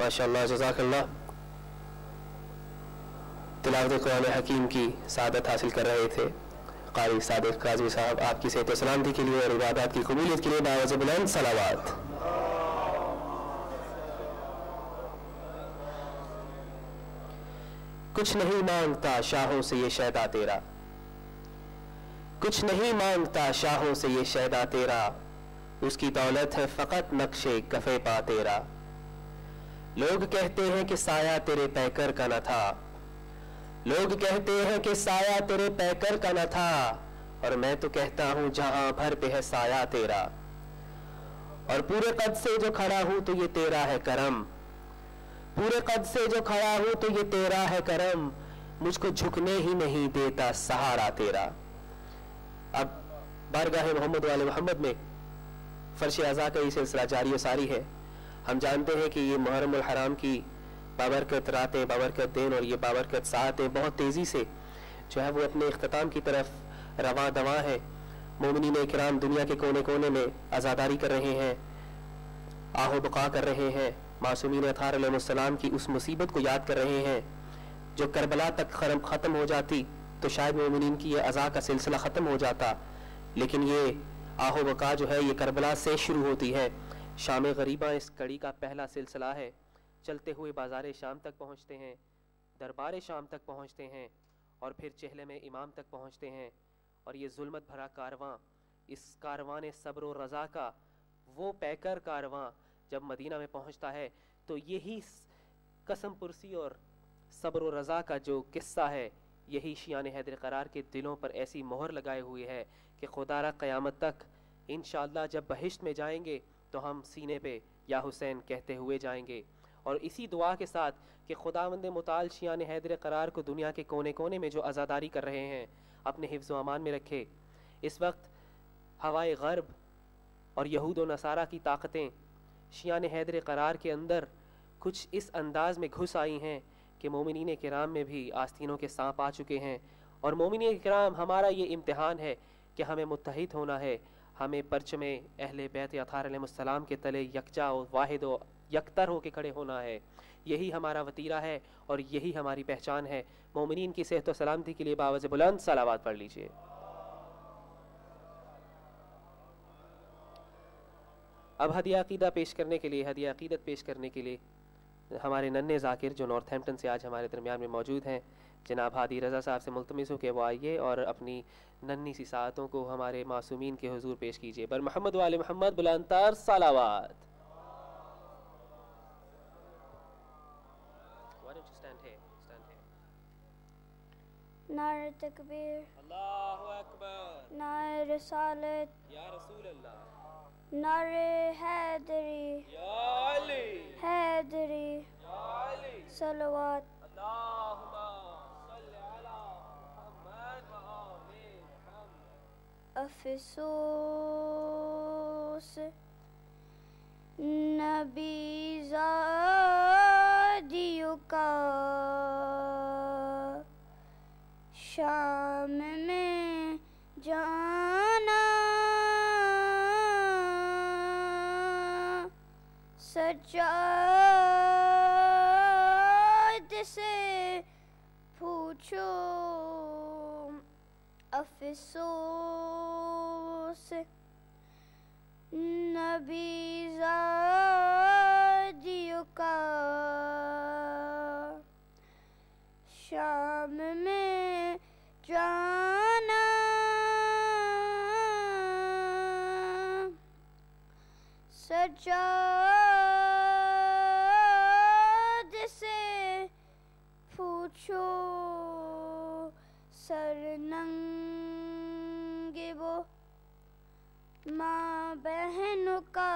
माशाअल्लाह जज़ाकल्लाह। तिलावत कुरान हकीम की सादत हासिल कर रहे थे कारी सादिक काज़मी साहब। आपकी सेहत व सलामती के लिए और इबादत की कबूलियत के लिए बावज़ बुलंद सलावत। कुछ नहीं मांगता शाहों से ये शैदा तेरा, कुछ नहीं मांगता शाहों से ये शैदा तेरा, उसकी दौलत है फ़कत नक्शे कफ़े पा तेरा। लोग कहते हैं कि साया तेरे पैकर का न था, लोग कहते हैं कि साया तेरे पैकर का न था, और मैं तो कहता हूं जहां भर पे है साया तेरा। और पूरे कद से जो खड़ा हूं तो ये तेरा है करम, पूरे कद से जो खड़ा हूं तो ये तेरा है करम, मुझको झुकने ही नहीं देता सहारा तेरा। अब बारगाह मोहम्मद वाले मोहम्मद में फर्श अज़ा का ये सिलसिला जारी व सारी है। हम जानते हैं कि ये मुहर्रम उल हराम की बाबरकत रातें, बाबरकत दिन और ये बाबरकत सातें बहुत तेज़ी से जो है वो अपने इख्तिताम की तरफ रवा दवा है। मोमिनीन इकराम दुनिया के कोने कोने में आज़ादारी कर रहे हैं, आहो बका कर रहे हैं, मासूमीन अत्हार अलैहिस्सलाम की उस मुसीबत को याद कर रहे हैं जो करबला तक ख़त्म हो जाती तो शायद मोमिनीन की ये अज़ा का सिलसिला ख़त्म हो जाता। लेकिन ये आहो बका जो है ये करबला से शुरू होती है। शाम गरीबा इस कड़ी का पहला सिलसिला है। चलते हुए बाज़ार शाम तक पहुँचते हैं, दरबार शाम तक पहुँचते हैं और फिर चहले में इमाम तक पहुँचते हैं। और ये जुल्मत भरा कारवां, इस कारवां सब्र व रज़ा का वो पैकर कारवां जब मदीना में पहुँचता है तो यही कसम पुरसी और सब्र व रज़ा का जो किस्सा है यही शियान हैदर करार के दिलों पर ऐसी मोहर लगाए हुए है कि खुदारा क़यामत तक इंशाअल्लाह जब बहिश्त में जाएंगे तो हम सीने पे या हुसैन कहते हुए जाएंगे। और इसी दुआ के साथ कि खुदावंद मुताल शियान हैदर करार को दुनिया के कोने कोने में जो आज़ादारी कर रहे हैं अपने हिफ्ज़ व अमान में रखे। इस वक्त हवाए ग़र्ब और यहूद व नसारा की ताकतें शियान हैदर करार के अंदर कुछ इस अंदाज में घुस आई हैं कि मोमिनीन किराम में भी आस्तीनों के सांप आ चुके हैं। और मोमिनीन किराम हमारा ये इम्तिहान है कि हमें मुत्तहिद होना है, हमें परचमे अहले बैत अत्हार अलैहिस्सलाम के तले यकजा और वाहिद व यकतर होकर खड़े होना है। यही हमारा वतीरा है और यही हमारी पहचान है। मोमिनीन की सेहत व सलामती के लिए बावज़ बुलंद सलावत पढ़ लीजिए। अब हदिया अक़ीदा पेश करने के लिए, हदिया अक़ीदत पेश करने के लिए हमारे नन्हे ज़ाकिर जो नॉर्थहैम्पटन से आज हमारे दरमियान में मौजूद हैं, जनाब हादी रज़ा साहब से मुल्तमिस हो के वो आइए और अपनी नन्ही सी सातों को हमारे मासूमीन के हुजूर पेश कीजिए। बर मोहम्मद वाले मोहम्मद बुलंदतर सलावत। नारे तकबीर, अल्लाहु अकबर, नारे रिसालत, या रसूल अल्लाह, नारे हैदरी, या अली, हैदरी, या अली, सलवात। अल्लाहुम्मा सल्लि अला मुहम्मद व आलि मुहम्मद। अफसोस नबी ज़ादियों का शाम में जाना सज्जाद से पूछो अफसोस नबी ज़ादियों का शाम में जाना सज्जाद से पूछो सरनंगे वो माँ बहनों का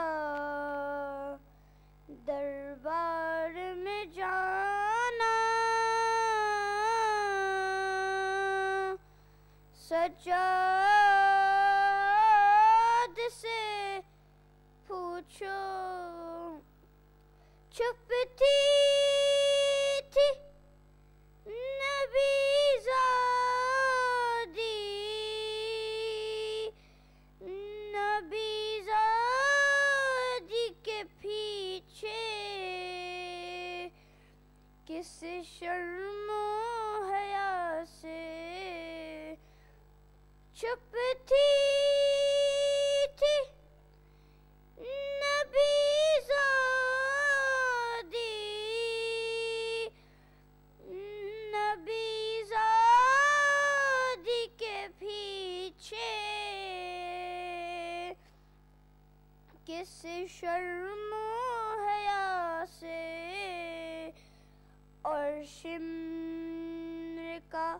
दरबार में जाना सज्जाद से पूछो चुप थी नबी ज़ादी नबी ज़ादी के पीछे किस शर्मो हया से चुप थी नबी ज़ादी नबी ज़ादी के पीछे किस शर्मो हया से और शिम्र का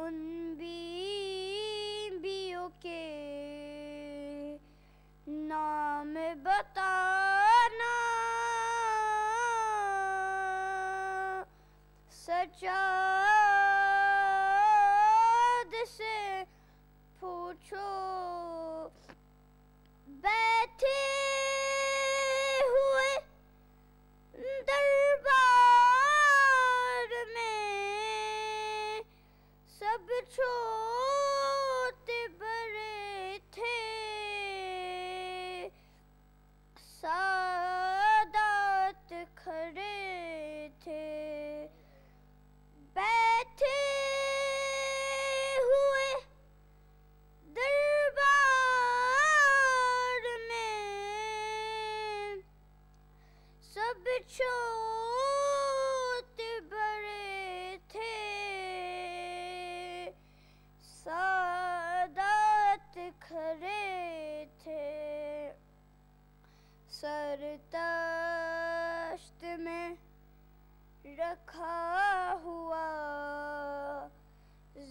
उन बीवियों के नाम बताना सज्जाद से पूछो बैठे हुए दरबार में सब छोटे बड़े थे सादात खड़े थे बैठे हुए दरबार में सब छोटे बड़े थे सादात खड़े थे सर तश्त में रखा हुआ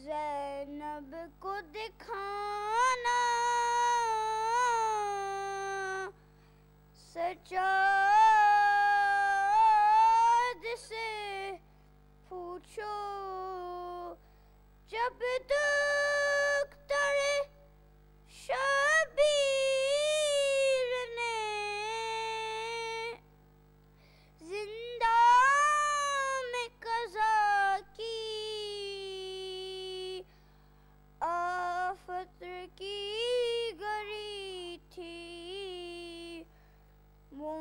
ज़ैनब को दिखाना सज्जाद से पूछो जब दुख्तर शबीर ने जिंदा में कज़ा की आफत की गरी थी वो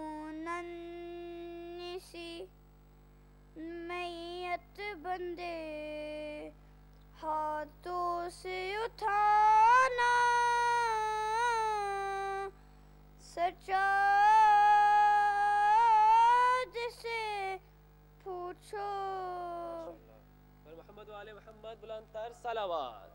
नन्ही सी मैयत बंदे हाथों से उठाना सज्जाद से पूछो मोहम्मद वाले मोहम्मद बुलंदतर सलावत।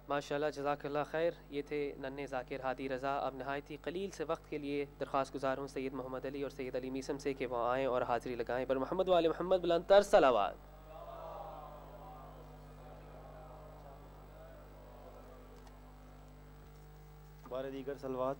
माशाल्लाह जज़ाकल्लाह खैर। ये थे नन्हे ज़ाकिर हादी रज़ा। अब नहायत ही कलील से वक्त के लिए दरख्वास्त गुजार हूँ सैयद मोहम्मद अली और सैयद अली मीसम से कि वो आएँ और हाज़िरी लगाएँ पर मोहम्मद वाले मोहम्मद बुलंदतर सलावत। बारे दीगर सलवात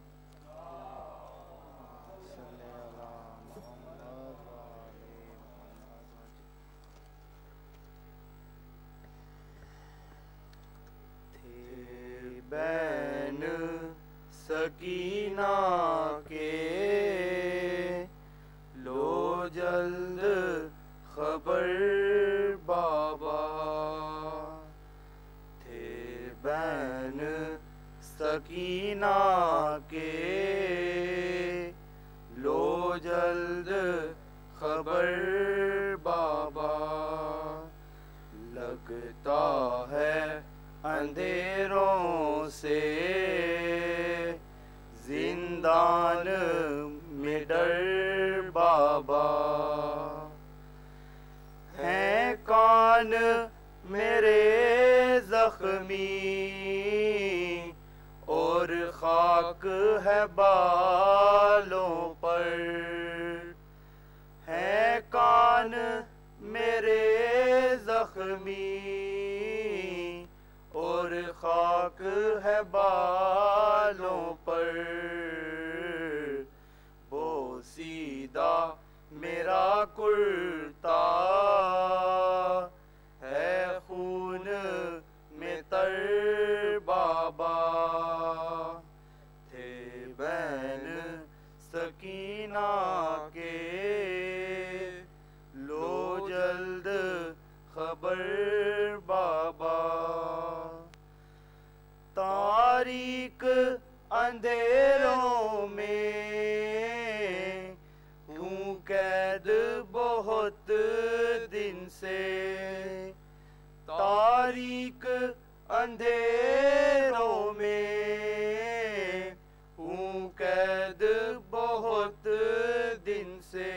जल्द खबर बाबा थे बैन सकीना के, लो जल्द खबर बाबा। लगता है अंधेरों से जिंदान में डर बाबा। हैं कान मेरे जख्मी और खाक है बालों पर। हैं कान मेरे जख्मी और खाक है बालों पर। बोसीदा मेरा कुर्ता है खून में तर बाबा। थे बैन सकीना के, लो जल्द खबर बाबा। तारीक अंधेरों में हूँ कैद बहुत दिन से। तारीक अंधेरों में हूँ कैद बहुत दिन से।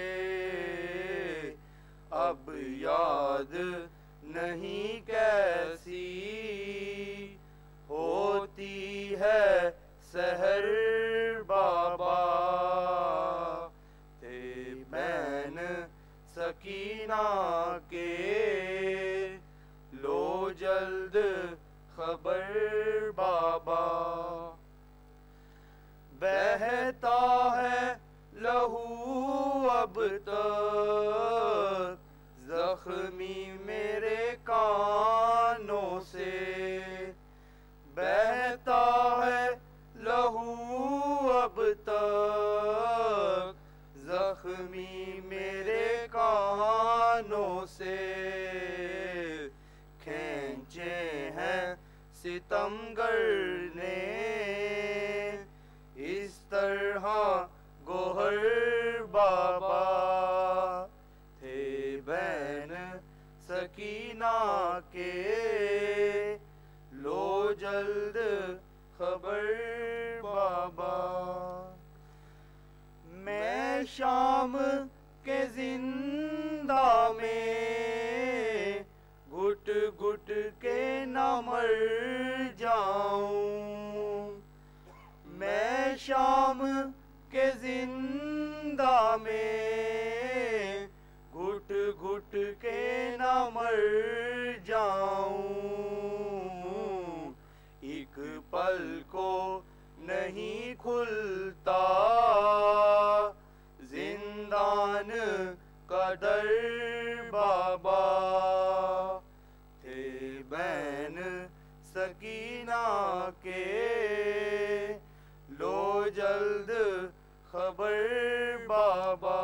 अब याद नहीं कैसी होती है सहर बाबा। थे बैन सकीना के, लो जल्द खबर बाबा। बहता है लहू अब तक जख्मी मेरे कानों से। बहता है लहू अब तक जख्मी मेरे कानों से। खींचे हैं सितमगर ने इस तरह गोहर बाबा। थे बैन सकीना के, लो जल्द खबर बाबा। मैं शाम के जिंदा में घुट घुट के न मर जाऊं। मैं शाम के जिंदा में घुट घुट के न मर जाऊं। एक पल को नहीं खुलता जिंदान का दर बाबा। थे बैन सकीना के, लो जल्द खबर बाबा।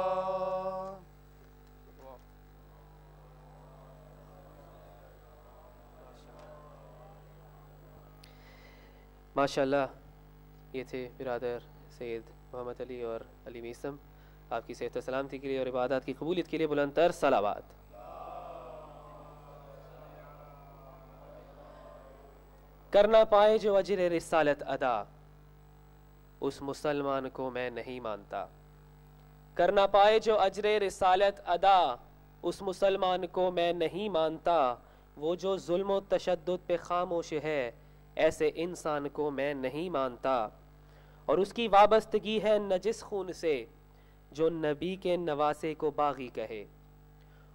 माशाल्लाह, ये थे बिरादर सैयद मोहम्मद अली और अली मीसम। आपकी सेहत सलामती के लिए और इबादत की कबूलियत के लिए बुलंदतर सलावात। करना पाए जो अजर रिसालत अदा, उस मुसलमान को मैं नहीं मानता। करना पाए जो अजर रिसालत अदा, उस मुसलमान को मैं नहीं मानता। वो जो जुल्म तशद्दुद पे खामोश है, ऐसे इंसान को मैं नहीं मानता। और उसकी वाबस्तगी है नजिस खून से, जो नबी के नवासे को बागी कहे।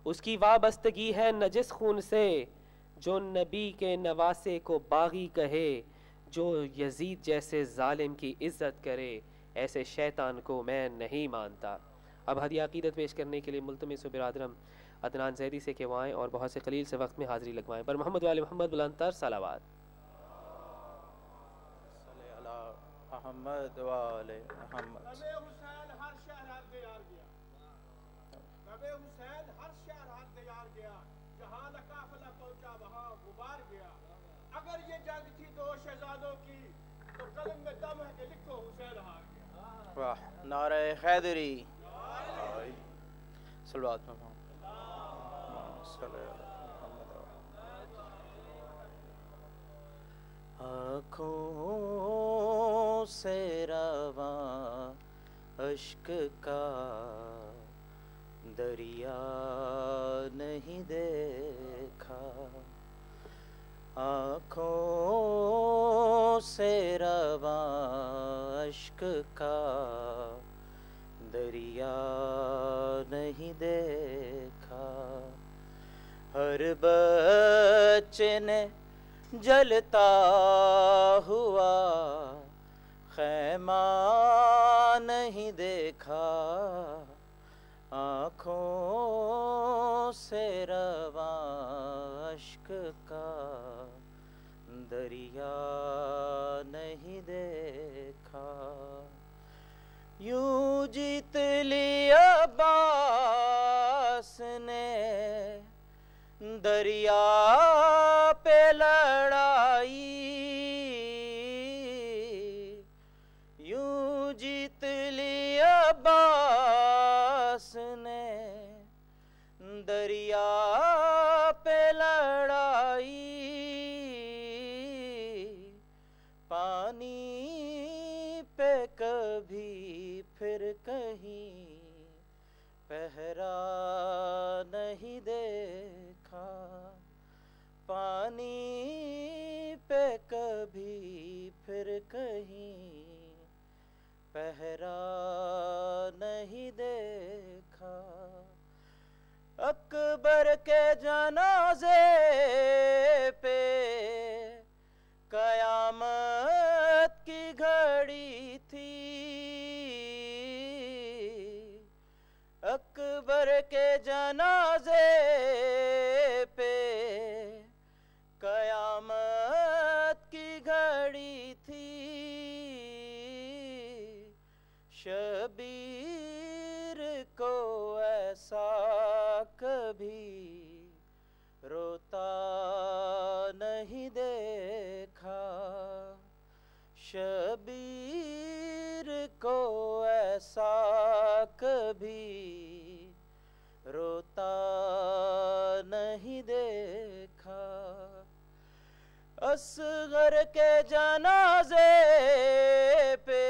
उसकी वाबस्तगी है नजिस खून से, जो नबी के नवासे को बागी कहे। जो यजीद जैसे जालिम की इज्जत करे, ऐसे शैतान को मैं नहीं मानता। अब हदिया अकीदत पेश करने के लिए मुल्तमिस बिरादरम अदनान जैदी से कि वाएँ और बहुत से कलील से वक्त में हाज़िरी लगवाएँ। पर मोहम्मद वाले मोहम्मद बुलंदतर सलावात। अहमद वाले अहमद। जनाबे हुसैन हर शहर हर तैयार गया, जहां काफिला पहुंचा वहां गुबार गया। अगर ये जंग थी दो शहजादों की तो कलम में दम है कि लिखो हुसैन हार गया। वाह, नारे हैदरी। सलवात में आँखों से रवां अश्क का दरिया नहीं देखा, आँखों से रवां अश्क का दरिया नहीं देखा। हर बच्चे ने जलता हुआ खैमा नहीं देखा, आँखों से रवां अश्क का दरिया नहीं देखा। यूं जीत लिया अब्बास ने दरिया पे लड़ाई, यूं जीत लिया अब्बास ने दरिया पे लड़ाई। पानी पे कभी फिर कहीं पहरा नहीं देखा, पानी पे कभी फिर कहीं पहरा नहीं देखा। अकबर के जनाजे पे कयामत की घड़ी थी, अकबर के जनाजे पे कयामत की घड़ी थी। शबीर को ऐसा कभी रोता नहीं देखा, शबीर को ऐसा कभी रोता नहीं देखा। असगर के जनाजे पे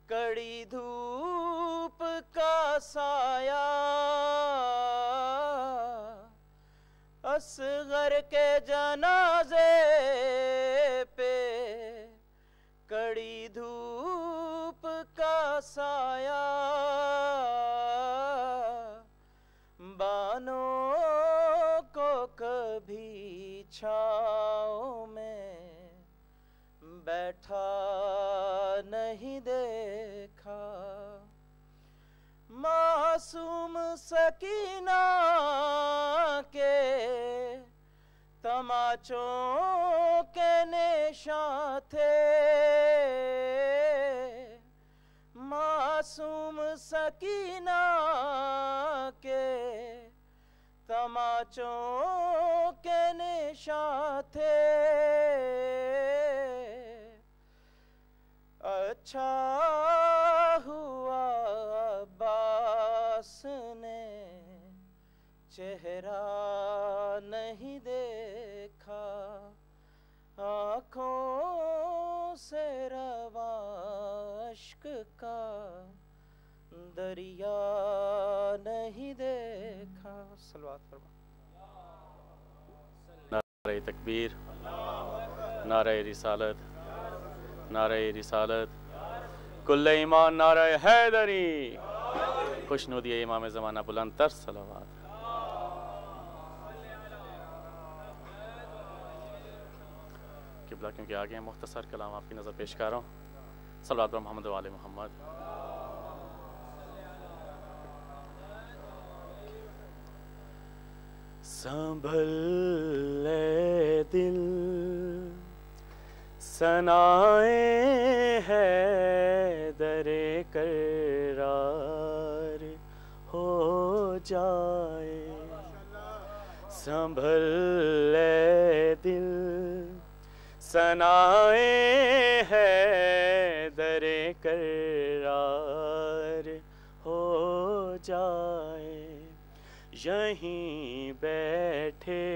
कड़ी धूप का साया, असगर के जनाजे पे कड़ी धूप का साया। बानों को कभी छाँव में बैठा नहीं देखा, मासूम सकीना के तमाचों के निशान थे, मासूम सकीना के तमाचों के निशान थे। अच्छा हुआ अब्बास ने चेहरा नहीं देखा, आँखों से रवां अश्क का दरिया नहीं देखा। सलवात फरमा। नारे तकबीर, नारे रिसालत, नारे रिसालत, कुल्ले ईमान, नारे हैदरी, खुशनुदी इमाम ज़माना बुलंद तर सलावत। किबला क्योंकि आगे हैं, मुख्तसर कलाम आपकी नज़र पेश कर रहा हूँ। सल्लल्लाहु अलैहि मोहम्मद वाले मोहम्मद। संभल ले दिल सनाए है दरे करार हो जाए। संभल ले दिल सनाए है दरे करार हो जाए। यहीं बैठे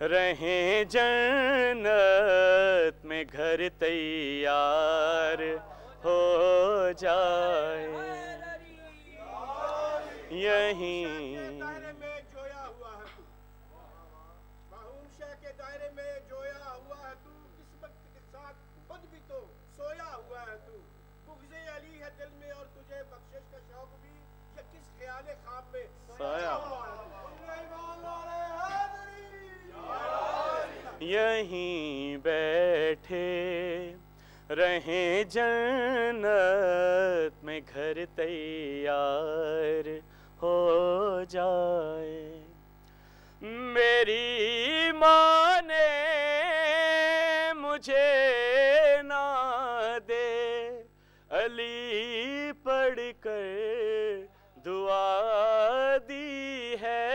रहें जन्नत में घर तैयार हो जाए। यहीं दायरे में जोया हुआ है तू, बाहुशा के दायरे में जोया हुआ है तू। किस्मत के साथ खुद भी तो सोया हुआ है तू। बुग़्ज़े अली है दिल में और तुझे बख्शिश का शौक भी, ये किस ख्याल ख्वाब में सोया हुआ है तू। यहीं बैठे रहें जन्नत में घर तैयार हो जाए। मेरी माँ ने मुझे ना दे अली पढ़कर दुआ दी है।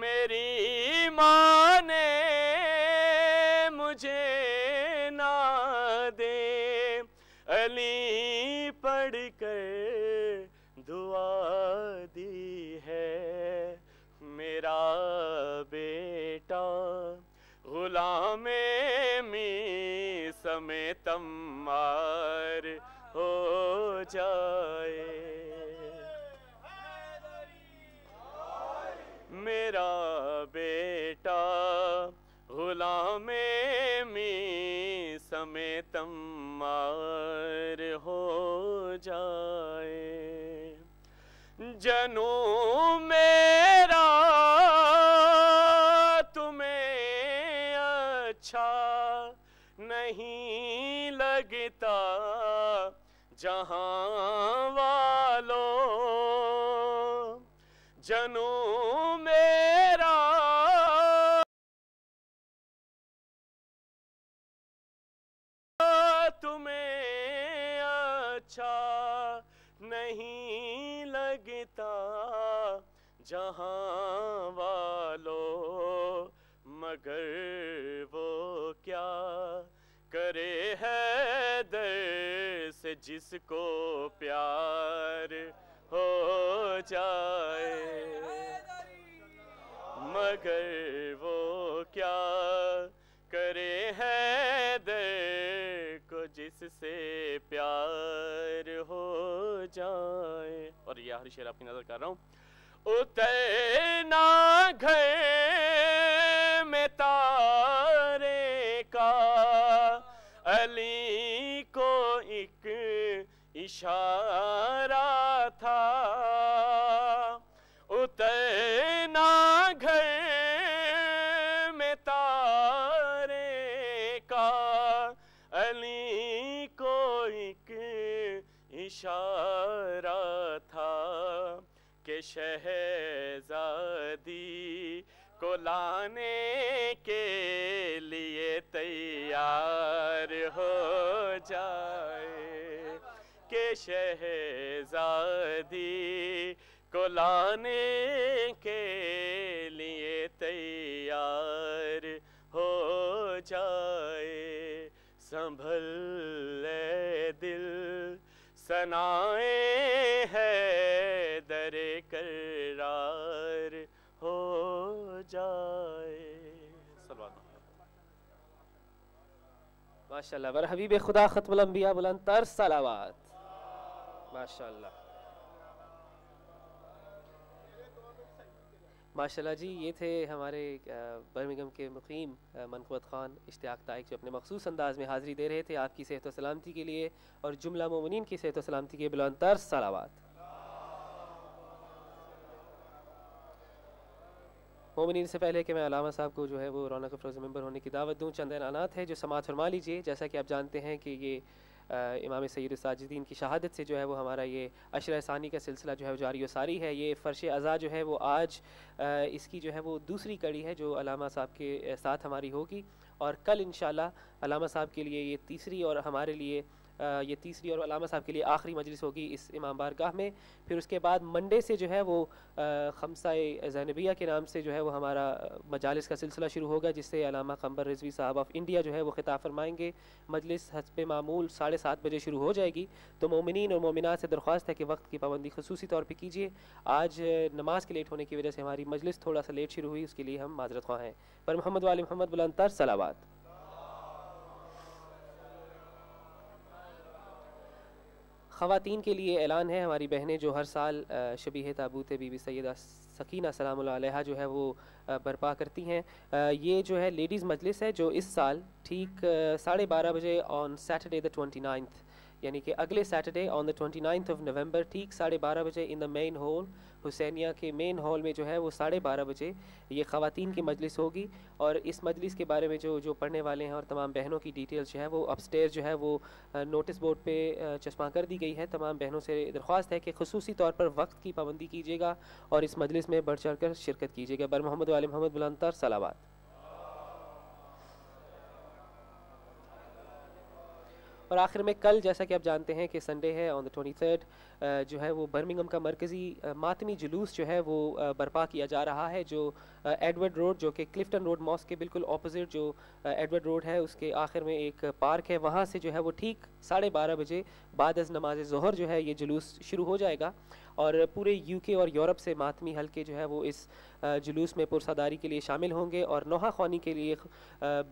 मेरी माँ ने मुझे ना दे अली पढ़कर दुआ दी है। मेरा बेटा गुलामे मी समेत अम्मार हो जाए। मेरा बेटा गुलामे मी समेत अम्मार हो जाए। जनू मेरा तुम्हें अच्छा नहीं लगता जहां वालों। जनू मेरा तुम्हें अच्छा नहीं लगता जहां वालों। मगर वो क्या करे हैदर से जिसको प्यार हो जाए। मगर वो क्या करे हैदर को जिससे प्यार हो जाए। और ये आखिरी शेर आपकी नजर कर रहा हूँ। उतरना घर में तारे का अली को एक इशारा था। उतरना घर में तारे का अली को एक इशारा था कि शहजादी को लाने के लिए तैयार हो जाए। कि शहजादी को लाने के लिए तैयार हो जाए। संभल ले दिल सनाए है दरे करार हो जाए। माशाल्लाह। वर हबीब खुदा खत्मुल अंबिया बुलंद तर सलावत। माशाल्लाह माशाल्लाह जी। ये थे हमारे बर्मिंघम के मुकीम मनक़ूबत ख़ान इश्तियाक़ ताइक जो अपने मखसूस अंदाज में हाज़िरी दे रहे थे आपकी सेहत व सलामती के लिए और जुमला मोमिनीन की सेहत व सलामती के बुलंद तर सलावत। मोमिनीन से पहले कि मैं अलामा साहब को जो है वो रौनक अफरोज़ मेंबर होने की दावत दूँ, चंद ऐलानात है जो समाअत फरमा लीजिए। जैसा कि आप जानते हैं कि ये इमाम सैयद साजिदीन की शहादत से जो है वो हमारा ये अशरा सानी का सिलसिला जो है वो जारी व सारी है। ये फ़र्श अज़ा जो है वो आज इसकी जो है वो दूसरी कड़ी है जो अलामा साहब के साथ हमारी होगी और कल इंशाअल्लाह अलामा साहब के लिए ये तीसरी और हमारे लिए ये तीसरी और अलामा साहब के लिए आखिरी मजलिस होगी इस इमाम बारगाह में। फिर उसके बाद मंडे से जो है वो खमसाए ज़ैनबिया के नाम से जो है वो हमारा मजालिस का सिलसिला शुरू होगा, जिससे अलामा क़म्बर रिज़वी साहब ऑफ़ इंडिया जो है वो ख़िताब फरमाएंगे। मजलिस हस्ब मामूल 7:30 बजे शुरू हो जाएगी। तो मोमिनीन और मोमिनात से दरख्वास्त है कि वक्त की पाबंदी ख़ुसूसी तौर पर कीजिए। आज नमाज के लेट होने की वजह से हमारी मजलिस थोड़ा सा लेट शुरू हुई, उसके लिए हम माजरत ख्वाह हैं। पर मोहम्मद वाले मोहम्मद बुलंदतर सलावात। ख़वातीन के लिए ऐलान है, हमारी बहनें जो हर साल शबीह ताबूत बीबी सैयदा सकीना सलामुल्लाह अलैहा जो है वो बर्पा करती हैं, ये जो है लेडीज़ मजलिस है जो इस साल ठीक 12:30 बजे ऑन सैटरडे द 29th, यानी कि अगले Saturday on the 29th of November ठीक 12:30 बजे in the main hall Husainiya के मेन हॉल में जो है वो 12:30 बजे ये ख़वातीन की मजलिस होगी। और इस मजलिस के बारे में जो पढ़ने वाले हैं और तमाम बहनों की डिटेल्स जो है वो अपस्टेयर जो है वो नोटिस बोर्ड पे चस्पा कर दी गई है। तमाम बहनों से दरख्वास्त है कि ख़ुसूसी तौर पर वक्त की पाबंदी कीजिएगा और इस मजलिस में बढ़ चढ़ कर शिरकत कीजिएगा। बर मोहम्मद वाले मोहम्मद बुलंदतर सलावात। और आखिर में कल जैसा कि आप जानते हैं कि संडे है ऑन द 23rd, जो है वो बर्मिंघम का मरकज़ी मातमी जुलूस जो है वो बर्पा किया जा रहा है, जो एडवर्ड रोड जो कि क्लिफ्टन रोड मॉस्क के बिल्कुल ऑपोजिट जो एडवर्ड रोड है उसके आखिर में एक पार्क है, वहाँ से जो है वो ठीक 12:30 बजे बाद अज़ नमाज ज़ोहर जो है ये जुलूस शुरू हो जाएगा। और पूरे यूके और यूरोप से मातमी हल्के जो है वो इस जुलूस में पुरसादारी के लिए शामिल होंगे। और नोहा ख़्वानी के लिए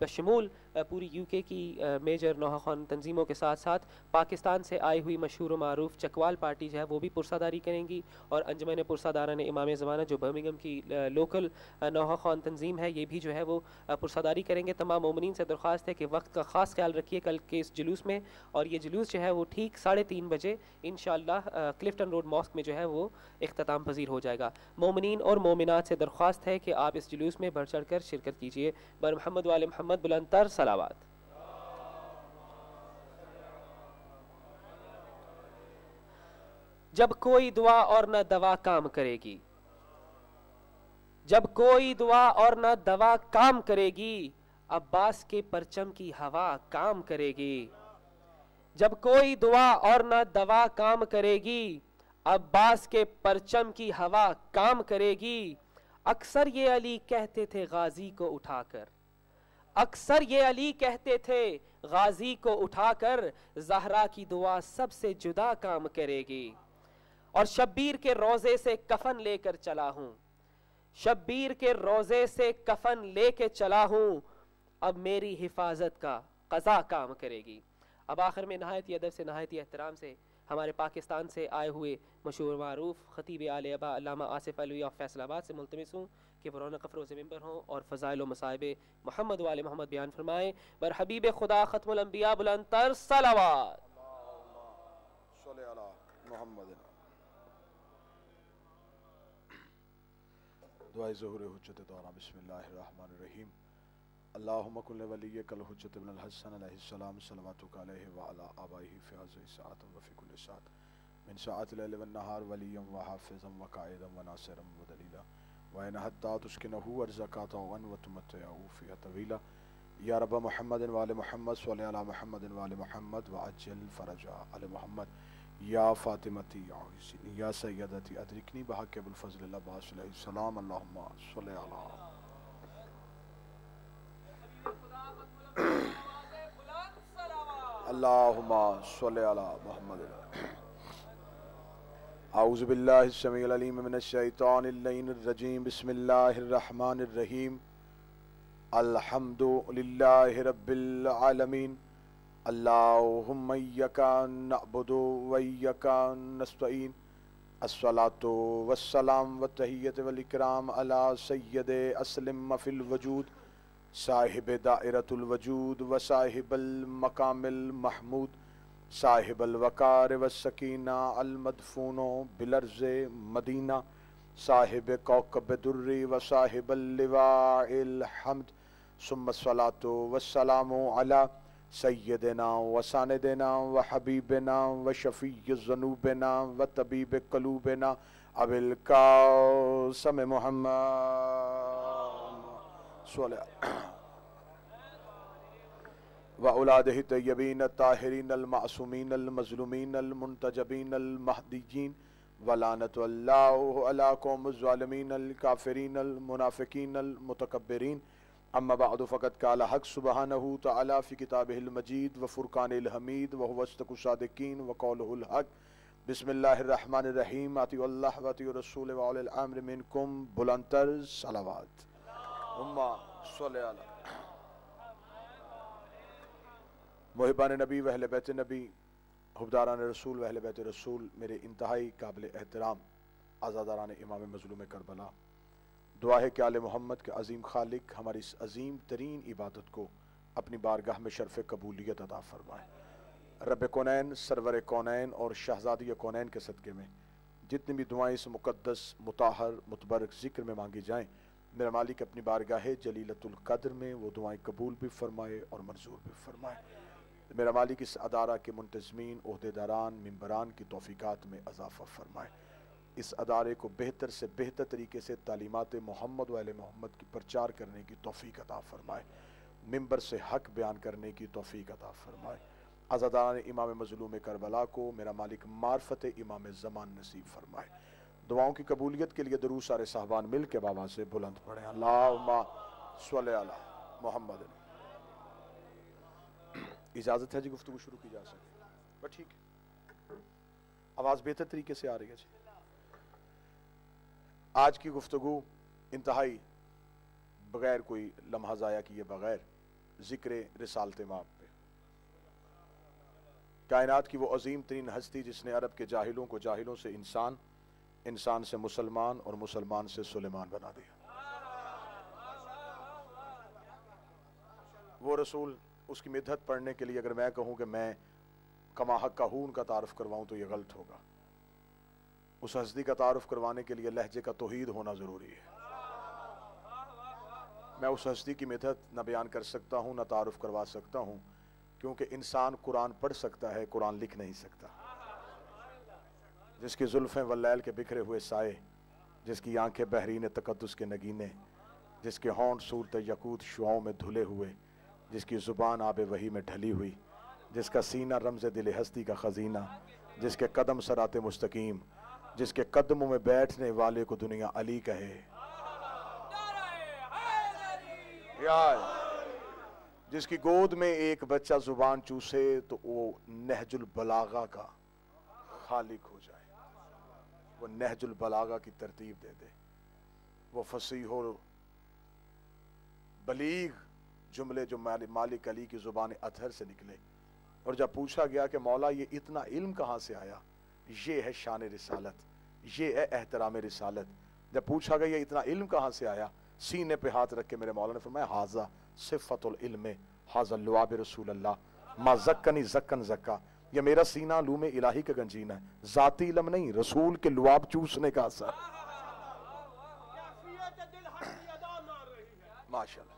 बशमूल पूरी यूके की मेजर नोहा ख़्वान तंजीमों के साथ साथ पाकिस्तान से आई हुई मशहूर व मारूफ चकवाल पार्टी जो है वो भी पुरसादारी करेंगी। और अंजुमन पुरसादारान इमाम ज़माना जो बर्मिंघम की लोकल नोहा ख़्वान तंजीम है, ये भी जो है वो पुरसादारी करेंगे। तमाम मोमिनीन से दरख्वास्त है कि वक्त का ख़ास ख्याल रखिए कल के इस जुलूस में। और ये जुलूस जो है वो ठीक 3:30 बजे इंशाअल्लाह क्लिफ्टन रोड मॉस्क में जो है वो इख्तिताम पजीर हो जाएगा। मोमिनीन और मोमिनात से दरख्वास्त है कि आप इस जुलूस में बढ़ चढ़ कर शिरकत कीजिए। बर मोहम्मद वाले मोहम्मद बुलंदतर सलावात। जब कोई दुआ और न दवा काम करेगी, जब कोई दुआ और न दवा काम करेगी, अब्बास के परचम की हवा काम करेगी। जब कोई दुआ और न दवा काम करेगी, अब्बास के परचम की हवा काम करेगी। अक्सर ये अली कहते थे गाजी को उठाकर, अक्सर ये अली कहते थे गाजी को उठाकर, ज़हरा की दुआ सबसे जुदा काम करेगी। और शब्बीर के रोजे से कफन लेकर चला हूं, शब्बीर के रोजे से कफन लेके चला हूं, अब मेरी हिफाजत का कज़ा काम करेगी। अब आखिर में नहायत अदब से नहायत एहतराम से हमारे पाकिस्तान से आए हुए मशहूर मारूफ ख़तीब आले अबा अल्लामा आसिफ अलवी ऑफ फैसलाबाद से मुल्तमिस हूँ कि वो रौनक फ़रोज़ मिंबर हों और फ़ज़ाइल व मसाइब मोहम्मद वाले मोहम्मद बयान फरमाएँ। बर हबीब खुदा ख़त्मुल अंबिया बुलंदतर सलावत। दुआए ज़ुहूर हुज्जत दौरा बिस्मिल्लाहिर्रहमानिर्रहीम। अल्लाहुम्मा कुल्ल वलिय्यकल हुज्जत इब्नुल हसन अलैहिस्सलाम सल्लल्लाहु अलैहि व अला आबाइहि फ़ी हाज़िहि सआत व फ़ी कुल्लि सआत मिन सआतिल लैल वन नहार वलिय्यम व हाफ़िज़म व क़ाइदम व नासिरम व दलीला व इन हत्ता तुस्किनहु अर्ज़क़ता व तुमत्तिअहु फ़ीहा तवीला। या रब्ब मुहम्मदिन व आलि मुहम्मद सल्लि अला मुहम्मदिन व आलि मुहम्मद व अज्जिल फ़रजा आलि मुहम्मद। या फ़ातिमती या सय्यदती अदरिकनी बहक़ अबुल फ़ज़्ल अब्बास अलैहिस्सलाम। अल्लाहुम्मा सल्लि अला अल्लाहुम्मा सल्लि अला मुहम्मद। औज़ु बिल्लाहि स्समीउल अलीम मिनश शैतानिर रजीम। बिस्मिल्लाहिर रहमानिर रहीम। अल्हम्दुलिल्लाहि रब्बिल आलमीन। अल्लाहुम्मा इय्याका नअबुदु व इय्याका नस्तईन। अस्सलातु वस्सलाम व तहिय्यतु वल इकराम अला सय्यदे अस्लिम फिल वजूद साहिब दायरतुल वजूद व साहिबल मकामिल महमूद साहिबल वकार व सकीना अल मदफूनो बिलर्ज़े मदीना साहिब कौकब दुर्री व साहिबल लिवाइल हम्द। सुम्मा सलातु वस्सलामु अला सय्यदना व सानिदना व हबीबना व शफ़ीअ ज़ुनूबना व तबीब क़ुलूबना अबिल क़ासिम मुहम्मद। व औलादिही तय्यबीन ताहिरीन अल मासूमीन अल मज़लूमीन अल मुंतजबीन अल महदीयीन व लानतुल्लाहु अला कौमिज़ ज़ालिमीन अल काफ़िरीन अल मुनाफ़िकीन अल मुतकब्बिरीन। अम्मा बअदु फ़क़द क़ाल हक़ सुब्हानहु तआला फ़ी किताबिहिल मजीद व फ़ुरक़ानिल हमीद व हुवा अस्दक़ु सादिक़ीन व क़ौलुहुल हक़। बिस्मिल्लाहिर रहमानिर रहीम। अतिउल्लाह व अतिउर रसूल व उलिल अम्र मिनकुम। बुलंदतर सलावत। उम्मा सल्ले अला मुहिबान नबी व अहले बैत नबी, हुब्दारान रसूल व अहले बैत रसूल, मेरे इंतहाई काबिल एहतराम आज़ादारान इमाम मज़लूम करबला, दुआ है कि आले मोहम्मद के अज़ीम खालिक हमारी इस अज़ीम तरीन इबादत को अपनी बारगाह में शर्फ़ कबूलियत अता फ़रमाए। रब कौनैन, सरवर कौनैन और शहज़ादी कौनैन के सदक़े में जितनी भी दुआएं इस मुक़द्दस मुताहर मुतबरक ज़िक्र में मांगी जाएँ, मेरा मालिक अपनी बारगाह जलीलतुल क़द्र में वो दुआएं कबूल भी फ़रमाए और मंजूर भी फ़रमाए। मेरा मालिक इस अदारा के मुंतज़मीन, ओहदेदारान, मिंबरान की तौफ़ीक़ात में इज़ाफ़ा फ़रमाए। इस अदारे को बेहतर से बेहतर तरीके से तालीमात मोहम्मद व आले मोहम्मद की प्रचार करने की तौफ़ीक़ अता फ़रमाए, मिंबर से हक़ बयान करने की तौफ़ीक़ अता फ़रमाए। आज़ादारान इमाम मज़लूम करबला को मेरा मालिक मार्फत इमाम ज़मान नसीब फ़रमाए। दुआओं की कबूलियत के लिए दरूद सारे साहबान मिल के बाबा से बुलंद पढ़ें। अल्लाहुम्मा सल्लि अला मुहम्मद। इजाज़त है जी, गुफ्तगू शुरू की जा सके? बस ठीक है, आवाज़ बेहतर तरीके से आ रही है जी। आज की गुफ्तगू इंतहाई बगैर कोई लम्हा ज़ाया किए बगैर ज़िक्र रिसालत माप पे, कायनात की वो अजीम तरीन हस्ती जिसने अरब के जाहिलों को जाहिलों से इंसान, इंसान से मुसलमान और मुसलमान से सुलेमान बना दिया। वो रसूल, उसकी मिदहत पढ़ने के लिए अगर मैं कहूँ कि मैं कमा हक का हूँ उनका तारुफ करवाऊँ तो यह गलत होगा। उस हस्ती का तारुफ करवाने के लिए लहजे का तौहीद होना ज़रूरी है। मैं उस हस्ती की मिदहत न बयान कर सकता हूँ, न तारुफ करवा सकता हूँ, क्योंकि इंसान कुरान पढ़ सकता है, कुरान लिख नहीं सकता। जिसकी जुल्फ़ें वल्लैल के बिखरे हुए साए, जिसकी आंखें बहरीन तकद्दुस के नगीने, जिसके होंठ सूरत यकूत शुआओं में धुले हुए, जिसकी ज़ुबान आबे वही में ढली हुई, जिसका सीना रमज़ दिल हस्ती का ख़ज़ीना, जिसके कदम सराते मुस्तकीम, जिसके कदमों में बैठने वाले को दुनिया अली कहे। यार, जिसकी गोद में एक बच्चा ज़ुबान चूसे तो वो नहजुल बलागा का खालिक हो जाए, वो नहजुल बलागा की तरतीब दे दे, वो फसीह और बलीग जुमले जो मालिक अली की ज़ुबान अतहर से निकले। और जब पूछा गया कि मौला ये इतना इल्म कहाँ से आया, ये है शान रिसालत, ये है एहतराम रिसालत। जब पूछा गया ये इतना इल्म कहाँ से आया, सीने पे हाथ रख के मेरे मौला ने फरमाया हाजा सिफ़तुल इल्म हाजा लुआब रसूल अल्लाह मा ज़क्कनी ज़क्कन ज़क्का। ये मेरा सीना लूम इलाही का गंजीना है, ज़ाती इल्म नहीं, रसूल के लुआब चूसने का असर। माशाअल्लाह।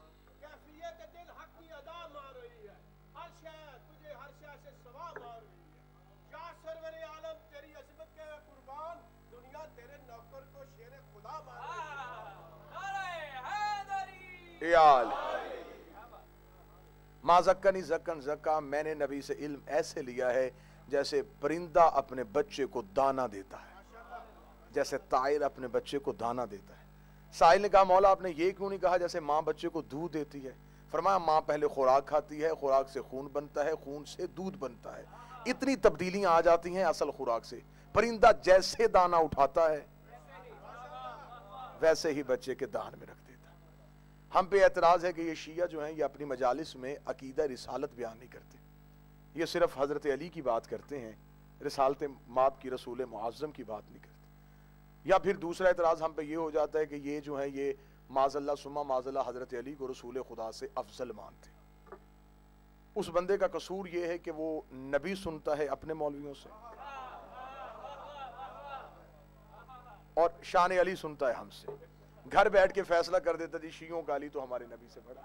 मा ज़क्कनी ज़क्कन ज़क्का, मैंने नबी से इल्म ऐसे लिया है जैसे परिंदा अपने बच्चे को दाना देता है, जैसे ताइर अपने बच्चे को दाना देता है। साहिल ने कहा मौला आपने ये क्यों नहीं कहा जैसे माँ बच्चे को दूध देती है? फरमाया माँ पहले खुराक खाती है, खुराक से खून बनता है, खून से दूध बनता है, इतनी तब्दीलियां आ जाती हैं असल खुराक से। परिंदा जैसे दाना उठाता है वैसे ही बच्चे के दान में रख देता है। हम पे एतराज है कि ये शिया जो हैं ये अपनी मजालिस में अकीदा रिसालत बयान नहीं करते, ये सिर्फ हजरत अली की बात करते हैं, रिसालत माप की रसूल मुअज़्ज़म की बात नहीं करते। या फिर दूसरा एतराज हम पे ये हो जाता है कि ये जो है ये माज़ल्ला सुम्मा माज़ल्ला हजरत अली को रसूल खुदा से अफजल मानते। उस बंदे का कसूर ये है कि वो नबी सुनता है अपने मौलवियों से और शान अली सुनता है हमसे, घर बैठ के फैसला कर देता जी शियों का अली तो हमारे नबी से बड़ा,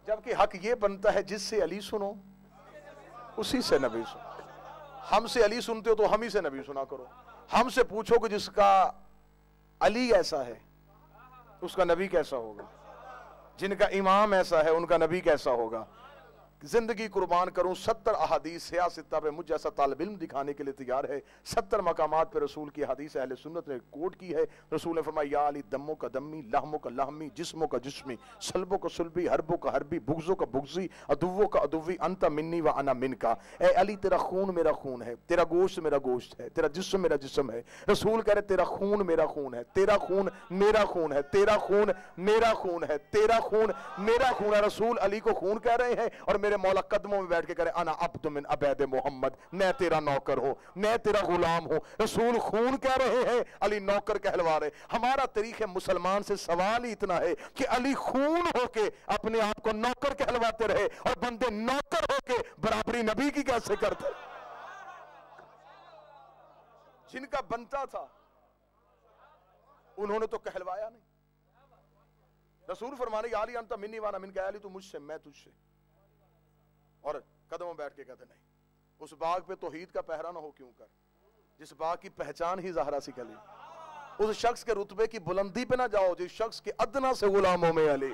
जबकि हक ये बनता है जिससे अली सुनो उसी से नबी सुनो। हमसे अली सुनते हो तो हम ही से नबी सुना करो, हमसे पूछो कि जिसका अली ऐसा है उसका नबी कैसा होगा, जिनका इमाम ऐसा है उनका नबी कैसा होगा। जिंदगी कुर्बान करूं 70 अहादीस सियासता पे मुझ जैसा तालिब इल्म दिखाने के लिए तैयार है। 70 मकामात पे रसूल की हदीस अहले सुन्नत ने कोट की है। रसूल ने फरमाया या अली दम्मो का दम्मी, लहमो का लहमी, जिस्मो का जिस्मी, सल्बो का सुल्बी, हरबो का हरबी, बुगजो का बुगजी, अदुवो का अदुवी, अंता मिन्नी व अना मिनका। ए अली तेरा खून मेरा खून है, तेरा गोश्त मेरा गोश्त है, तेरा जिस्म मेरा जिस्म है। रसूल कह रहे तेरा खून मेरा खून है, तेरा खून मेरा खून है, तेरा खून मेरा खून है, तेरा खून मेरा खून है। रसूल अली को खून कह रहे हैं और मेरे मौला कदमों में बैठ के कह रहे अना अब्दु मिन अबैद मोहम्मद, मैं तेरा नौकर हूं, मैं तेरा गुलाम हूं। रसूल खून कह रहे हैं, अली नौकर कहलवा रहे। हमारा तरीके मुसलमान से सवाल ही इतना है कि अली खून होके अपने आप को नौकर कहलवाते रहे और बंदे नौकर होके बराबरी नबी की कैसे करते। जिनका बनता था उन्होंने तो कहलवाया नहीं। रसूल फरमाने आली अंता मिन्नी वाना मिन, अली तू मुझसे मैं तुझसे, और कदमों बैठ के कहते नहीं उस बाग पे तौहीद का पहरा ना हो क्यों कर, जिस बाग की पहचान ही ज़हरा सी कली। उस शख्स के रुतबे की बुलंदी पे ना जाओ जिस शख्स के अदना से गुलामों में अली।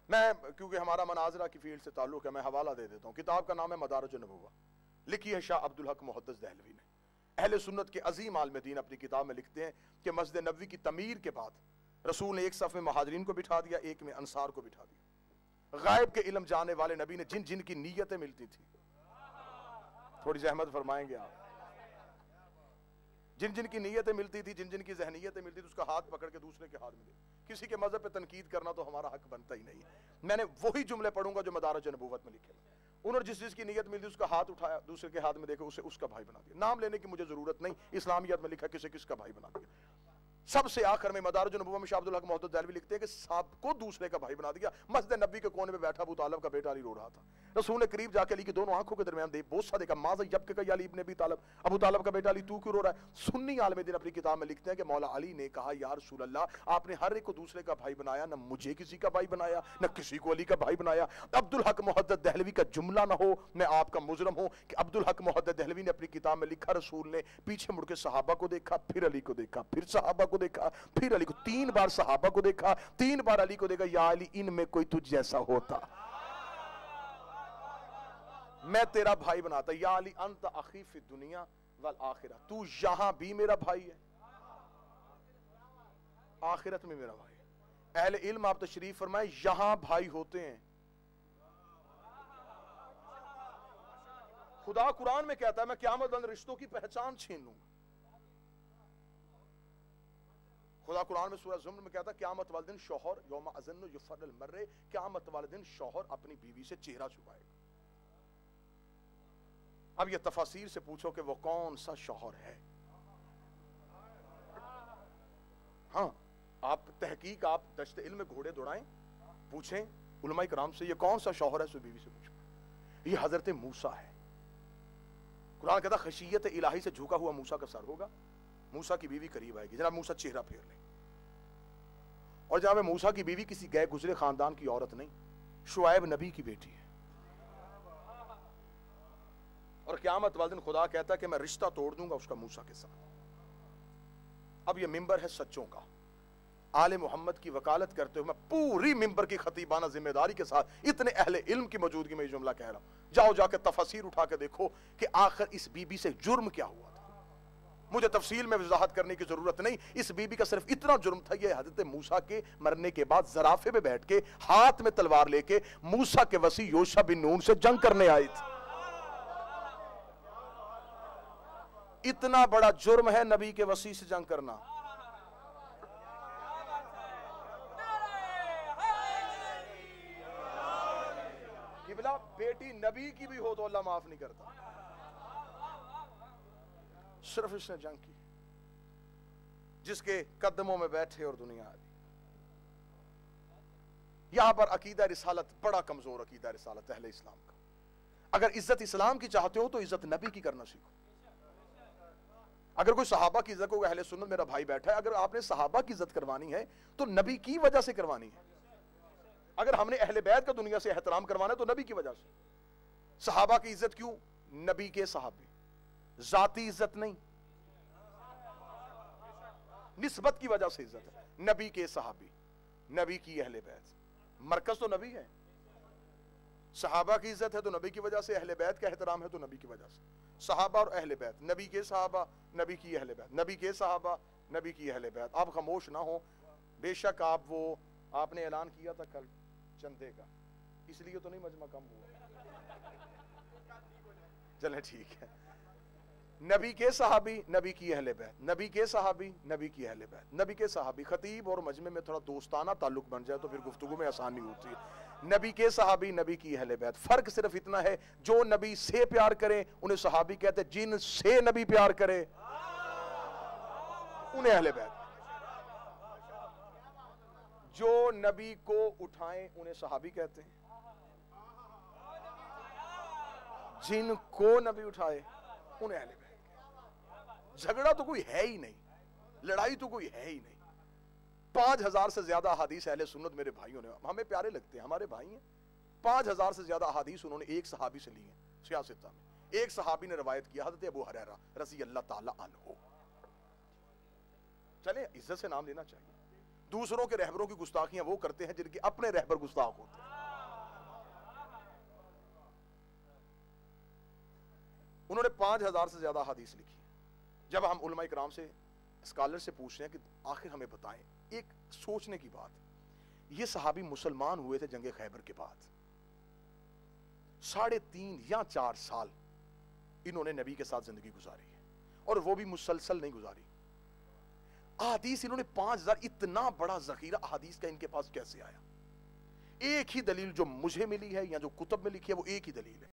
मैं क्योंकि हमारा मनाजरा की फील्ड से ताल्लुक है, मैं हवाला दे देता हूँ। किताब का नाम है मदारिज नबुव्वा, लिखी है शाह अब्दुल हक मुहद्दिस दहलवी ने। अहले सुन्नत के अजीम आलिम दीन अपनी किताब में लिखते हैं कि मस्जिद नबवी की तमीर के बाद रसूल ने एक सफ में महाजरीन को बिठा दिया, एक में अंसार को बिठा दिया। गायब के इल्म जाने वाले नबी ने जिन जिन की नीयतें मिलती थी, थोड़ी जहमत फरमाएंगे आप, जिन जिन की नीयतें मिलती थी, जिन जिन की जहनीयतें मिलती थी, उसका हाथ पकड़ के दूसरे के हाथ में दे। किसी के मजहब पे तनकीद करना तो हमारा हक बनता ही नहीं। मैंने वही जुमले पढ़ूंगा जो मदारिज नबुव्वत में लिखे। उन्होंने जिस चीज की नीयत मिलती उसका हाथ उठाया, दूसरे के हाथ में देखो उसे उसका भाई बना दिया। नाम लेने की मुझे जरूरत नहीं, इस्लामियत में लिखा किसे किसका भाई बना दिया। सबसे आखिर में मदारिज नबुव्वा में शाह अब्दुल हक मुहद्दिस दहलवी लिखते हैं कि सबको दूसरे का भाई बना दिया। मस्जिद नबी के कोने में बैठा अबू तालिब का बेटा अली रो रहा था। रसूल ने करीब जाके अली की दोनों आंखों के दरमियान दे बोसा देखा, माज़ा यब्का या अली इब्न अबी तालिब, अबू तालिब का बेटा अली तू क्यों रो रहा है। सुन्नी आलिम दीन अपनी किताब में लिखते हैं कि मौला अली ने कहा या रसूल अल्लाह, आपने हर एक को दूसरे का भाई बनाया, न मुझे किसी का भाई बनाया, न किसी को अली का भाई बनाया। अब्दुल हक मुहद्दिस दहलवी का जुमला ना हो, मैं आपका मुजरम हूं कि अब्दुल हक मुहद्दिस दहलवी ने अपनी किताब में लिखा रसूल ने पीछे मुड़ के सहाबा को देखा, फिर अली को देखा, फिर सहाबा को देखा, फिर अली को, 3 बार सहाबा को देखा, 3 बार अली को देखा। या अली इनमें कोई तुझ जैसा होता मैं तेरा भाई बनाता। या अली अंत अखी फी दुनिया वल आखिरा, तू यहां भी मेरा भाई है, आखिरत में मेरा भाई है। अहले इल्म आप तशरीफ फरमाए, यहां भाई होते हैं। खुदा कुरान में कहता है मैं क़यामत वाले रिश्तों की पहचान छीन लूंगा। खुदा कुरान में सूरह ज़ुम्र में कहता है क़यामत वाले दिन शौहर यौमा अज़न्नु युफ़र्रिल मर्रे, क़यामत वाले दिन शौहर अपनी बीवी से चेहरा छुपाएगा। अब ये तफासीर से पूछो कि वो कौन सा शौहर है। हाँ, आप तहकीक, आप दश्त इल्म में घोड़े दौड़ाएं, पूछें उलमा इकराम से ये कौन सा शौहर है, सो बीवी से पूछो। ये हजरत मूसा है। कुरान कहता खशियत इलाही से झुका हुआ मूसा का सर होगा, मूसा की बीवी करीब आएगी, जनाब मूसा चेहरा फेर ले। और जनाब मूसा की बीवी किसी गए गुजरे खानदान की औरत नहीं, शुआइब नबी की बेटी है। और क़यामत वाले दिन खुदा कहता है कि मैं रिश्ता तोड़ दूंगा उसका मूसा के साथ। अब ये मिंबर है सच्चों का, आले मोहम्मद की वकालत करते हुए मैं पूरी मिंबर की खतीबाना जिम्मेदारी के साथ इतने अहले इल्म की मौजूदगी में ये जुमला कह रहा हूं। जाओ जाके तफसीर उठा के देखो कि आखिर इस बीबी से जुर्म क्या हुआ था। मुझे तफसील में वजाहत करने की जरूरत नहीं। इस बीबी का सिर्फ इतना जुर्म था, ये हजरत मूसा के मरने के बाद जराफे पे बैठ के हाथ में तलवार लेके मूसा के वसी योशा बिन नून से जंग करने आई थी। इतना बड़ा जुर्म है नबी के वसी से जंग करना। किबला बेटी नबी की भी हो तो अल्लाह माफ नहीं करता। सिर्फ इसने जंग की, जिसके कदमों में बैठे और दुनिया आ गई। यहां पर अकीदा रिसालत बड़ा कमजोर अकीदा रिसालत अहले इस्लाम का। अगर इज्जत इस्लाम की चाहते हो तो इज्जत नबी की करना सीखो। अगर कोई सहाबा की इज्जत को, अहले सुन्नत मेरा भाई बैठा है, अगर आपने सहाबा की इज्जत करवानी है तो नबी की वजह से करवानी है। अगर हमने अहले बैत का दुनिया से एहतराम करवाना है तो नबी की वजह से। सहाबा की इज्जत क्यों? नबी के सहाबी, जाती इज्जत नहीं। निस्बत की वजह से इज्जत है। नबी के सहाबी, नबी की अहले बैत, मरकज तो नबी है। सहाबा की इज्जत है तो नबी की वजह से, अहले बैत का एहतराम है तो नबी की वजह से। सहाबा और अहले बैत, नबी के सहाबा, नबी की अहले बैत, नबी के सहाबा, नबी की अहले बैत। आप खामोश ना हो। बेशक आप वो आपने ऐलान किया था कल चंदे का, इसलिए तो नहीं मजमा कम हुआ। चले ठीक है। नबी के सहाबी, नबी की अहले बैत, नबी के सहाबी, नबी की अहले बैत, नबी के सहाबी। खतीब और मजमे में थोड़ा दोस्ताना ताल्लुक बन जाए तो फिर गुफ्तगू में आसानी होती है। नबी के सहाबी, नबी की अहले बैत। फर्क सिर्फ इतना है, जो नबी से प्यार करें उन्हें सहाबी कहते हैं, जिन से नबी प्यार करे उन्हें अहले बैत। जो नबी को उठाएं उन्हें सहाबी कहते हैं, जिनको नबी उठाए उन्हें अहले बैत। झगड़ा तो कोई है ही नहीं, लड़ाई तो कोई है ही नहीं। 5000 से ज्यादा हदीस अहले सुन्नत मेरे भाइयों ने, हमें प्यारे लगते हैं, हमारे भाई हैं। 5000 से ज्यादा हदीस उन्होंने एक सहाबी से ली है सियासत में। एक सहाबी ने रवायत किया, हज़रत अबू हुरैरा रज़ी अल्लाह ताला अन्हु। चले इज्जत से नाम लेना चाहिए। दूसरों के रहबरों की गुस्ताखियां वो करते हैं जिनके अपने रहबर गुस्ताख होते हैं। उन्होंने 5000 से ज्यादा हदीस लिखी। जब हम उलमा इकराम से, स्कॉलर से पूछ रहे हैं कि आखिर हमें बताएं, एक सोचने की बात, ये सहाबी मुसलमान हुए थे जंगे खैबर के बाद। 3.5 या 4 साल इन्होंने नबी के साथ जिंदगी गुजारी है, और वो भी मुसलसल नहीं गुजारी। अहादीस इन्होंने 5000, इतना बड़ा जखीरा अहादीस का इनके पास कैसे आया? एक ही दलील जो मुझे मिली है या जो कुतुब में लिखी है वो एक ही दलील है।